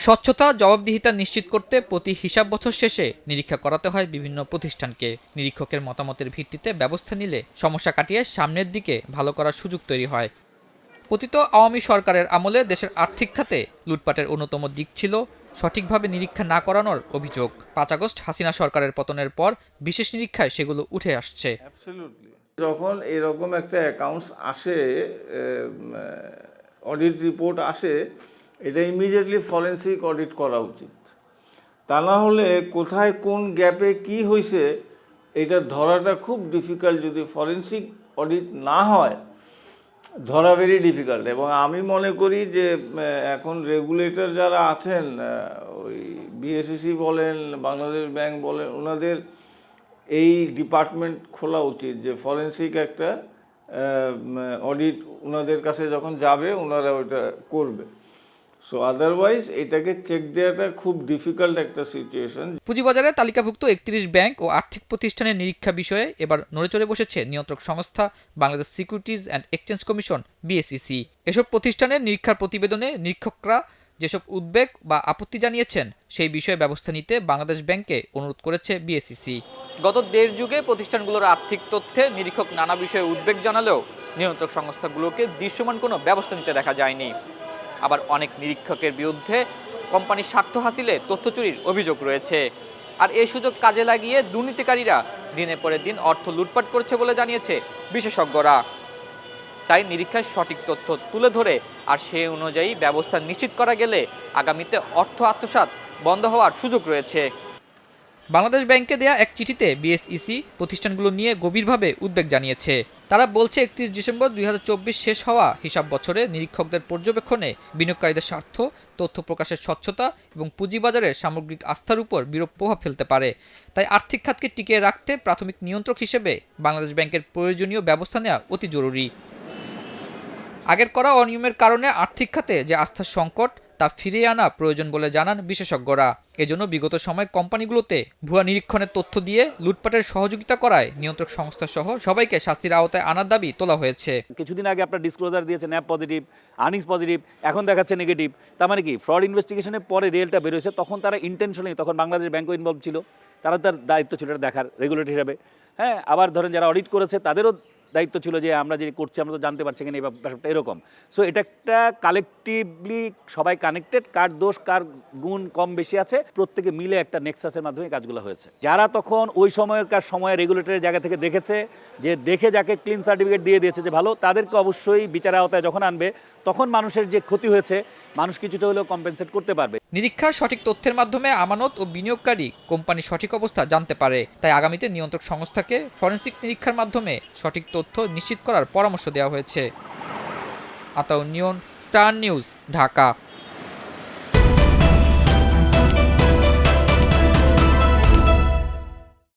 স্বচ্ছতা জবাবদিহিতা নিশ্চিত করতে প্রতি হিসাব বছর শেষে নিরীক্ষা করাতে হয় বিভিন্ন প্রতিষ্ঠানকে। নিরীক্ষকের মতামতের ভিত্তিতে ব্যবস্থা নিলে সমস্যা কাটিয়ে সামনের দিকে ভালো করার সুযোগ তৈরি হয়। পতিত আওয়ামী সরকারের আমলে দেশের আর্থিক খাতে লুটপাটের অন্যতম দিক ছিল সঠিকভাবে নিরীক্ষা না করানোর অভিযোগ। ৫ আগস্ট হাসিনা সরকারের পতনের পর বিশেষ নিরীক্ষায় সেগুলো উঠে আসছে। যখন এরকম একটা অ্যাকাউন্টস আসে, অডিট রিপোর্ট আসে, এটা ইমিডিয়েটলি ফরেনসিক অডিট করা উচিত। তা না হলে কোথায় কোন গ্যাপে কি হয়েছে এটা ধরাটা খুব ডিফিকাল্ট। যদি ফরেনসিক অডিট না হয় ধরা ভেরি ডিফিকাল্ট। এবং আমি মনে করি যে এখন রেগুলেটর যারা আছেন, ওই বিএসইসি বলেন, বাংলাদেশ ব্যাংক বলেন, ওনাদের এই ডিপার্টমেন্ট খোলা উচিত যে ফরেনসিক একটা অডিট ওনাদের কাছে যখন যাবে ওনারা ওটা করবে। সো আদারওয়াইজ এটাকে চেক দেওয়াটা খুব ডিফিকাল্ট একটা সিচুয়েশন। পুঁজিবাজারে তালিকাভুক্ত ৩১ ব্যাংক ও আর্থিক প্রতিষ্ঠানের নিরীক্ষা বিষয়ে এবার নড়েচড়ে বসেছে নিয়ন্ত্রক সংস্থা Bangladesh securities and exchange commission BSEC. এসব প্রতিষ্ঠানের নিরীক্ষার প্রতিবেদনে নিরীক্ষকরা যেসব উদ্বেগ বা আপত্তি জানিয়েছেন সেই বিষয়ে ব্যবস্থা নিতে বাংলাদেশ ব্যাংককে অনুরোধ করেছে বিএসইসি। গত দেড় যুগে প্রতিষ্ঠানগুলোর আর্থিক তথ্যে নিরীক্ষক নানা বিষয়ে উদ্বেগ জানালেও নিয়ন্ত্রক সংস্থাগুলোকে দৃশ্যমান কোনো ব্যবস্থা নিতে দেখা যায়নি। আবার অনেক নিরীক্ষকের বিরুদ্ধে কোম্পানির স্বার্থ হাসিলে তথ্য চুরির অভিযোগ রয়েছে। আর এই সুযোগ কাজে লাগিয়ে দুর্নীতিকারীরা দিনের পরে দিন অর্থ লুটপাট করছে বলে জানিয়েছে বিশেষজ্ঞরা। তাই নিরীক্ষায় সঠিক তথ্য তুলে ধরে আর সে অনুযায়ী ব্যবস্থা নিশ্চিত করা গেলে আগামীতে অর্থ আত্মসাৎ বন্ধ হওয়ার সুযোগ রয়েছে। বাংলাদেশ ব্যাংকে দেয়া এক চিঠিতে বিএসইসি প্রতিষ্ঠানগুলো নিয়ে গভীরভাবে উদ্বেগ জানিয়েছে। তারা বলছে ৩১ ডিসেম্বর ২০২৪ শেষ হওয়া হিসাব বছরে নিরীক্ষকদের পর্যবেক্ষণে বিনিয়োগকারীদের স্বার্থ, তথ্য প্রকাশের স্বচ্ছতা এবং পুঁজিবাজারের সামগ্রিক আস্থার উপর বিরূপ প্রভাব ফেলতে পারে। তাই আর্থিক খাতকে টিকিয়ে রাখতে প্রাথমিক নিয়ন্ত্রক হিসেবে বাংলাদেশ ব্যাংকের প্রয়োজনীয় ব্যবস্থা নেওয়া অতি জরুরি। আগের করা অনিয়মের কারণে আর্থিক খাতে যে আস্থার সংকট তা ফিরিয়ে আনা প্রয়োজন বলে জানান বিশেষজ্ঞরা। এজন্য বিগত সময় কোম্পানিগুলোতে ভুয়া নিরীক্ষণের তথ্য দিয়ে লুটপাটের সহযোগিতা করায় নিয়ন্ত্রক সংস্থা সহ সবাইকে শাস্তির আওতায় আনার দাবি তোলা হয়েছে। কিছুদিন আগে আপনার ডিসক্লোজার দিয়েছে ন্যাপ পজিটিভ, আর্নিংস পজিটিভ, এখন দেখাচ্ছে নেগেটিভ। তার মানে কি ফ্রড ইনভেস্টিগেশনের পরে রিয়েলটা বেরোয়েছে, তখন তারা ইন্টেনশনালি, তখন বাংলাদেশ ব্যাংকও ইনভলভ ছিল, তার দায়িত্ব ছিল এটা দেখার রেগুলেটর হিসাবে। হ্যাঁ, আবার ধরেন যারা অডিট করেছে তাদেরও দায়িত্ব ছিল যে আমরা যে করছি আমরা তো জানতে পারছি কিনা এই ব্যাপারটা এরকম। সো এটা একটা কালেকটিভলি সবাই কানেক্টেড, কার দোষ কার গুণ কম বেশি আছে প্রত্যেকে মিলে একটা নেক্সাসের মাধ্যমে কাজগুলো হয়েছে। যারা তখন ওই সময়কার সময় রেগুলেটরের জায়গা থেকে দেখেছে, যে দেখে যাকে ক্লিন সার্টিফিকেট দিয়ে দিয়েছে যে ভালো, তাদেরকে অবশ্যই বিচারের আওতায় যখন আনবে তখন মানুষের যে ক্ষতি হয়েছে মানুষ কিছুটা হলেও কম্পেনসেট করতে পারবে। নিরীক্ষার সঠিক তথ্যের মাধ্যমে আমানত ও বিনিয়োগকারী কোম্পানির সঠিক অবস্থা জানতে পারে। তাই আগামীতে নিয়ন্ত্রক সংস্থাকে ফরেনসিক নিরীক্ষার মাধ্যমে সঠিক তথ্য নিশ্চিত করার পরামর্শ দেওয়া হয়েছে। আতাউর নিয়ন, স্টার নিউজ, ঢাকা।